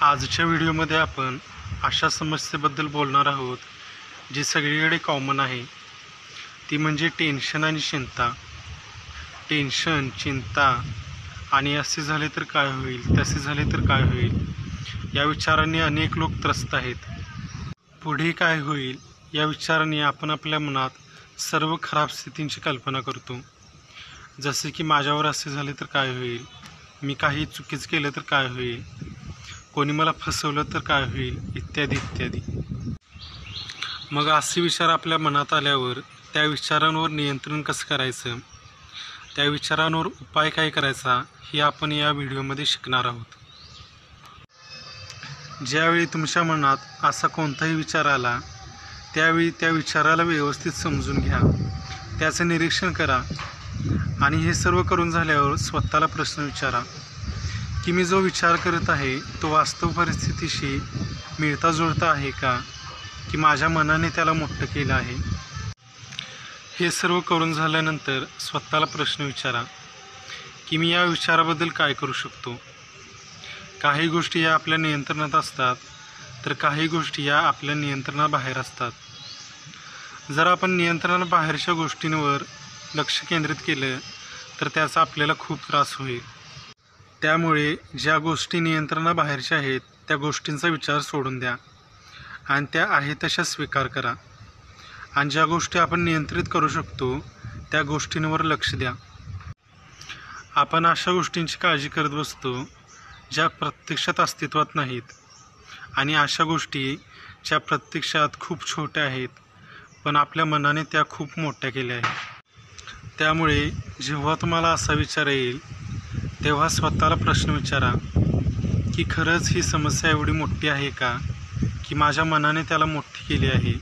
आजच्या व्हिडिओमध्ये आपण अशा समस्येबद्दल बोलणार आहोत जी सगळीकडे कॉमन आहे, ती म्हणजे टेन्शन आणि चिंता. टेन्शन, चिंता आणि असे झाले तर काय होईल, तसे झाले तर काय होईल या विचारांनी अनेक लोक त्रस्त आहेत. पुढे काय होईल या विचारांनी आपण आपल्या मनात सर्व खराब स्थितींची कल्पना करतो, जसे की माझ्यावर असे झाले तर काय होईल, मी काही चुकीचं केलं तर काय होईल, कोणी मला फसवलं तर काय होईल, इत्यादी इत्यादी. मग असे विचार आपल्या मनात आल्यावर त्या विचारांवर नियंत्रण कसं करायचं, त्या विचारांवर उपाय काय करायचा हे आपण या व्हिडिओमध्ये शिकणार आहोत. ज्यावेळी तुमच्या मनात असा कोणताही विचार आला त्यावेळी त्या विचाराला व्यवस्थित समजून घ्या, त्याचं निरीक्षण करा आणि हे सर्व करून झाल्यावर स्वतःला प्रश्न विचारा की मी जो विचार करत आहे तो वास्तव परिस्थितीशी मिळता जुळता आहे का, की माझ्या मनाने त्याला मोठं केलं आहे. हे सर्व करून झाल्यानंतर स्वतःला प्रश्न विचारा की मी या विचाराबद्दल काय करू शकतो. काही गोष्टी या आपल्या नियंत्रणात असतात तर काही गोष्टी या आपल्या नियंत्रणाबाहेर असतात. जर आपण नियंत्रणाबाहेरच्या गोष्टींवर लक्ष केंद्रित केलं तर त्याचा आपल्याला खूप त्रास होईल. त्यामुळे ज्या गोष्टी नियंत्रणाबाहेरच्या आहेत त्या गोष्टींचा विचार सोडून द्या आणि त्या आहे तशा स्वीकार करा. आणि ज्या गोष्टी आपण नियंत्रित करू शकतो त्या गोष्टींवर लक्ष द्या. आपण अशा गोष्टींची काळजी करत बसतो ज्या प्रत्यक्षात अस्तित्वात नाहीत आणि अशा गोष्टी ज्या प्रत्यक्षात खूप छोट्या आहेत पण आपल्या मनाने त्या खूप मोठ्या केल्या आहेत. त्यामुळे जेव्हा तुम्हाला असा विचार येईल तेव्हा स्वतःला प्रश्न विचारा की खरंच ही समस्या एवढी मोठी आहे का, की माझ्या मनाने त्याला मोठी केली आहे.